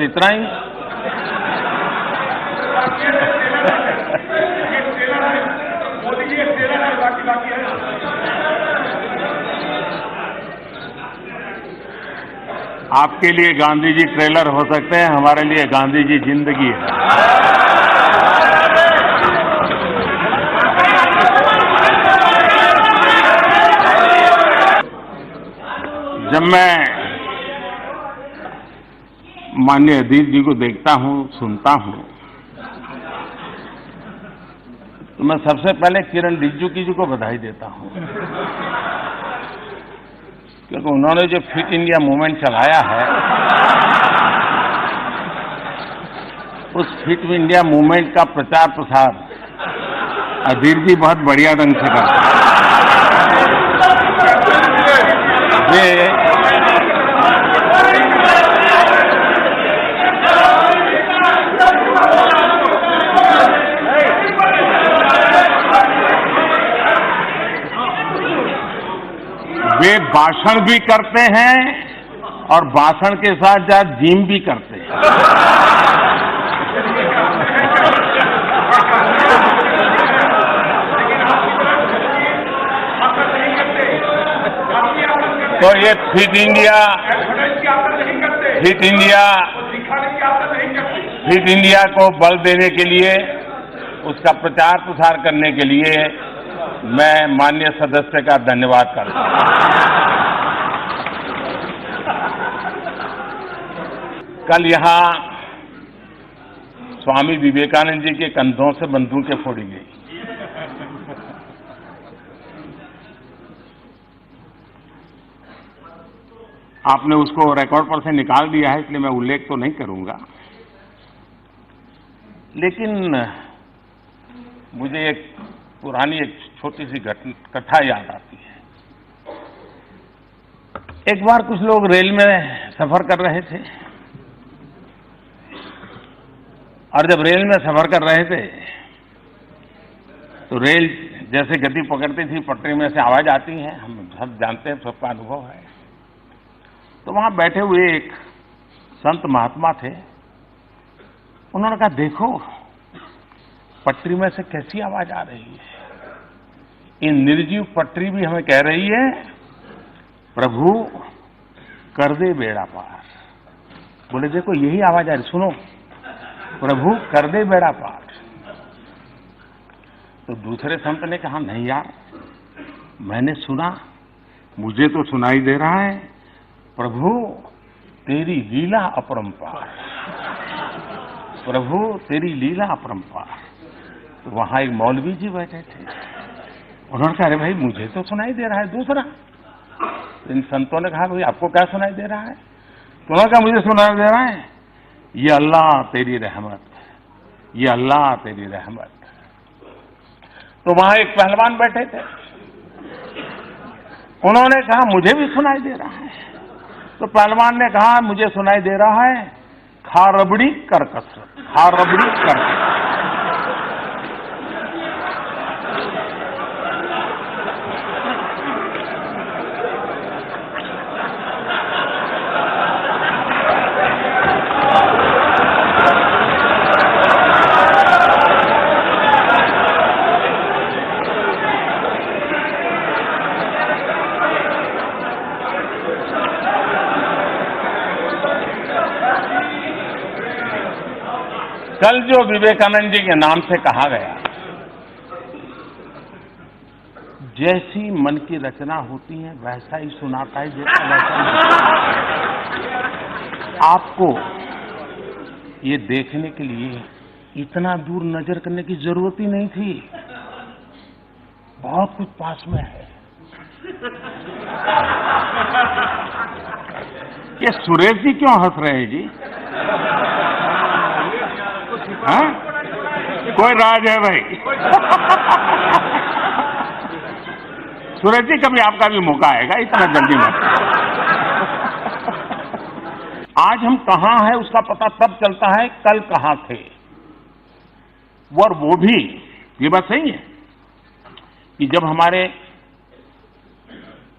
इतना ही। आपके लिए गांधी जी ट्रेलर हो सकते हैं, हमारे लिए गांधी जी जिंदगी है। जब मैं माननीय अजीत जी को देखता हूं, सुनता हूं, तो मैं सबसे पहले किरण रिजिजू जी को बधाई देता हूं, क्योंकि उन्होंने जो फिट इंडिया मूवमेंट चलाया है, उस फिट इंडिया मूवमेंट का प्रचार प्रसार अजीत जी बहुत बढ़िया ढंग से करते हैं। वे भाषण भी करते हैं और भाषण के साथ साथ जिम भी करते हैं। तो ये फिट इंडिया को बल देने के लिए, उसका प्रचार प्रसार करने के लिए मैं माननीय सदस्य का धन्यवाद करता हूं। कल यहां स्वामी विवेकानंद जी के कंधों से बंदूकें फोड़ी गई। आपने उसको रिकॉर्ड पर से निकाल दिया है, इसलिए मैं उल्लेख तो नहीं करूंगा, लेकिन मुझे एक पुरानी छोटी सी कथा याद आती है। एक बार कुछ लोग रेल में सफर कर रहे थे, और जब रेल में सफर कर रहे थे तो रेल जैसे गति पकड़ती थी, पटरी में से आवाज आती है, हम सब जानते हैं, सबका अनुभव है। तो वहां बैठे हुए एक संत महात्मा थे, उन्होंने कहा, देखो पटरी में से कैसी आवाज आ रही है, ये निर्जीव पटरी भी हमें कह रही है, प्रभु कर दे बेड़ा पार। बोले देखो यही आवाज आ रही, सुनो, प्रभु कर दे बेड़ा पार। तो दूसरे संत ने कहा, नहीं यार, मैंने सुना, मुझे तो सुनाई दे रहा है, प्रभु तेरी लीला अपरंपार, प्रभु तेरी लीला अपरंपार। तो वहां एक मौलवी जी बैठे थे, उन्होंने कहा, अरे भाई मुझे तो सुनाई दे रहा है दूसरा। इन संतों ने कहा, भाई आपको क्या सुनाई दे रहा है? तो उन्होंने कहा, मुझे सुनाई दे रहा है, ये अल्लाह तेरी रहमत, ये अल्लाह तेरी रहमत। तो वहां एक पहलवान बैठे थे, उन्होंने कहा, मुझे भी सुनाई दे रहा है। तो पहलवान ने कहा, मुझे सुनाई दे रहा है, खा रबड़ी कर कसरत, खा रबड़ी कर कसरत। कल जो विवेकानंद जी के नाम से कहा गया, जैसी मन की रचना होती है वैसा ही सुनाता है, जैसा वैसा। आपको ये देखने के लिए इतना दूर नजर करने की जरूरत ही नहीं थी, बहुत कुछ पास में है। ये सुरेश जी क्यों हंस रहे हैं जी? हाँ? कोई राज है भाई? सुरेश जी, कभी आपका भी मौका आएगा, इतना जल्दी मत। आज हम कहां हैं उसका पता तब चलता है कल कहां थे। और वो भी ये बात सही है कि जब हमारे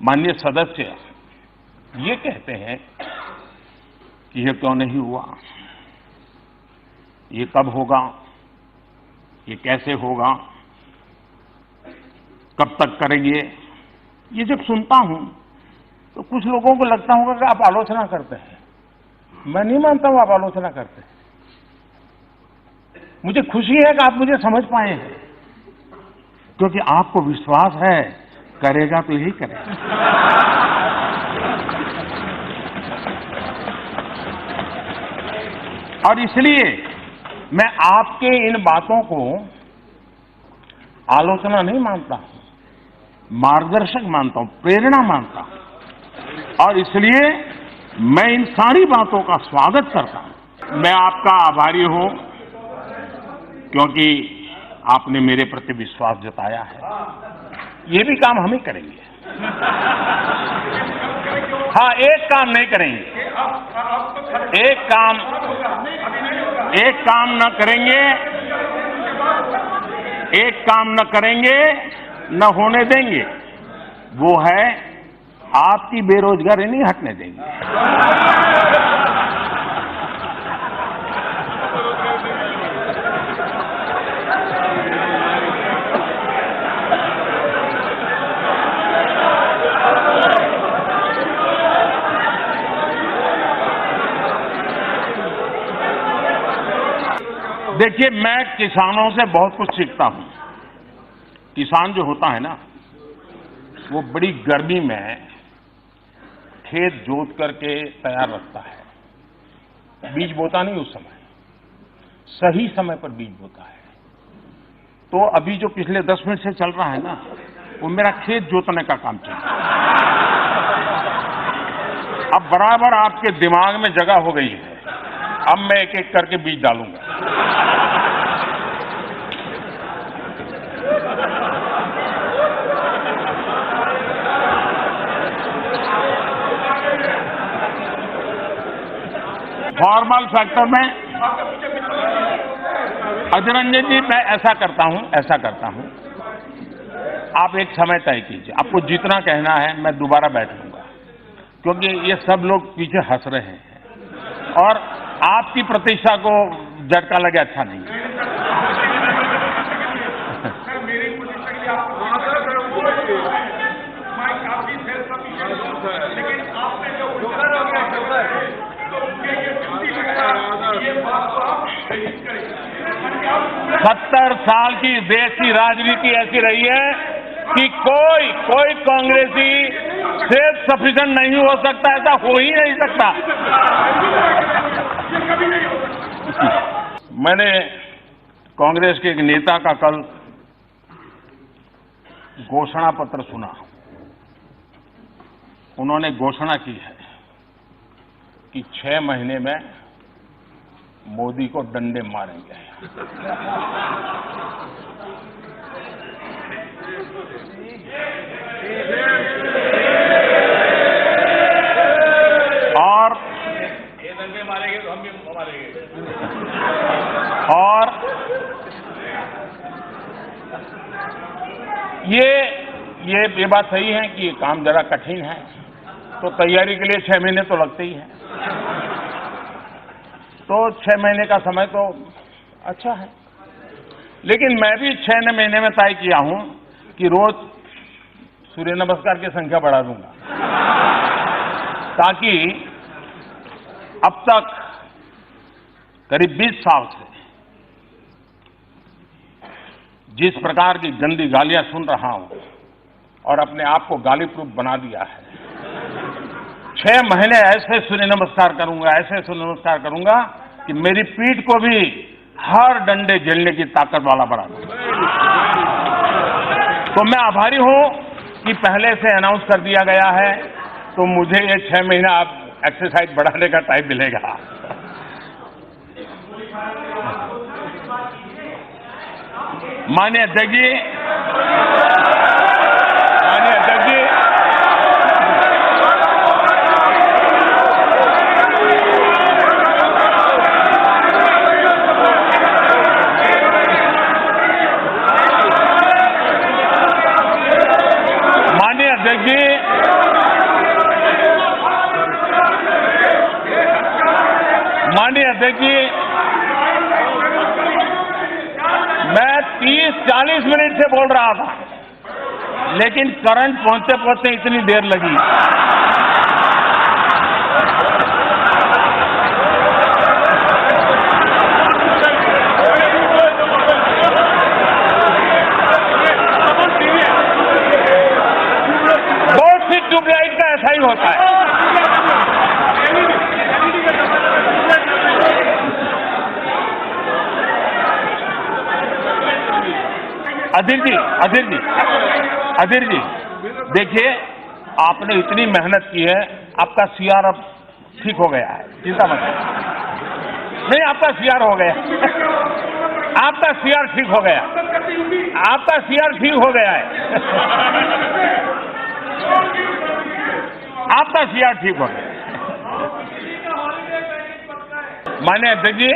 माननीय सदस्य ये कहते हैं कि ये क्यों नहीं हुआ, ये कब होगा, ये कैसे होगा, कब तक करेंगे, ये जब सुनता हूं तो कुछ लोगों को लगता होगा कि आप आलोचना करते हैं। मैं नहीं मानता हूं आप आलोचना करते हैं। मुझे खुशी है कि आप मुझे समझ पाए हैं, क्योंकि आपको विश्वास है करेगा तो यही करेगा। और इसलिए मैं आपके इन बातों को आलोचना नहीं मानता हूं, मार्गदर्शक मानता हूं, प्रेरणा मानता हूं। और इसलिए मैं इन सारी बातों का स्वागत करता हूं। मैं आपका आभारी हूं क्योंकि आपने मेरे प्रति विश्वास जताया है। ये भी काम हम ही करेंगे। हाँ, एक काम नहीं करेंगे, एक काम न करेंगे, एक काम न करेंगे, न होने देंगे, वो है आपकी बेरोजगारी नहीं हटने देंगे। देखिए, मैं किसानों से बहुत कुछ सीखता हूं। किसान जो होता है ना, वो बड़ी गर्मी में खेत जोत करके तैयार रखता है। बीज बोता नहीं उस समय, सही समय पर बीज बोता है। तो अभी जो पिछले 10 मिनट से चल रहा है ना, वो मेरा खेत जोतने का काम चल रहा है। अब बराबर आपके दिमाग में जगह हो गई है। अब मैं एक एक करके बीज डालूंगा। फॉर्मल सेक्टर में अजरंजन जी, मैं ऐसा करता हूं, आप एक समय तय कीजिए। आपको जितना कहना है मैं दोबारा बैठ लूंगा, क्योंकि ये सब लोग पीछे हंस रहे हैं और आपकी प्रतिष्ठा को झटका लगे अच्छा नहीं है। लेकिन आपने जो 70 साल की देश की राजनीति ऐसी रही है कि कोई कांग्रेसी सेल्फ सफिशिएंट नहीं हो सकता, ऐसा हो ही नहीं सकता। मैंने कांग्रेस के एक नेता का कल घोषणा पत्र सुना। उन्होंने घोषणा की है कि 6 महीने में मोदी को डंडे मारेंगे। और ये डंडे मारेंगे तो हम भी मारेंगे। और ये बात सही है कि ये काम जरा कठिन है, तो तैयारी के लिए 6 महीने तो लगते ही हैं। तो 6 महीने का समय तो अच्छा है, लेकिन मैं भी 6 महीने में तय किया हूं कि रोज सूर्य नमस्कार की संख्या बढ़ा दूंगा, ताकि अब तक करीब 20 साल से जिस प्रकार की गंदी गालियां सुन रहा हूं और अपने आप को गाली प्रूफ बना दिया है, 6 महीने ऐसे सूर्य नमस्कार करूंगा कि मेरी पीठ को भी हर डंडे झेलने की ताकत वाला बना दूंगा। तो मैं आभारी हूं कि पहले से अनाउंस कर दिया गया है, तो मुझे ये 6 महीना आप एक्सरसाइज बढ़ाने का टाइम मिलेगा। माननीय अध्यक्ष जी, माननीय अध्यक्ष जी, 40 मिनट से बोल रहा था, लेकिन करंट पहुंचते पहुंचते इतनी देर लगी। बहुत सी ट्यूबलाइट का ऐसा ही होता है। अधीर जी, देखिए, आपने इतनी मेहनत की है, आपका सीआर अब ठीक हो गया है, चिंता मत करिए। नहीं, आपका सीआर हो गया, आपका सीआर ठीक हो गया, आपका सीआर ठीक हो गया है, आपका सीआर ठीक हो गया। माननीय अध्यक्ष जी,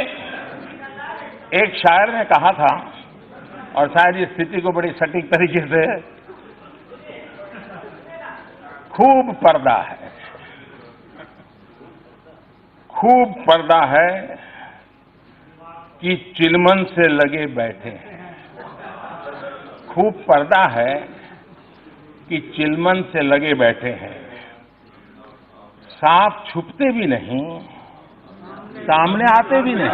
एक शायर ने कहा था, और शायद इस स्थिति को बड़ी सटीक तरीके से, खूब पर्दा है, खूब पर्दा है कि चिलमन से लगे बैठे हैं। खूब पर्दा है कि चिलमन से लगे बैठे हैं। सांप छुपते भी नहीं, सामने आते भी नहीं।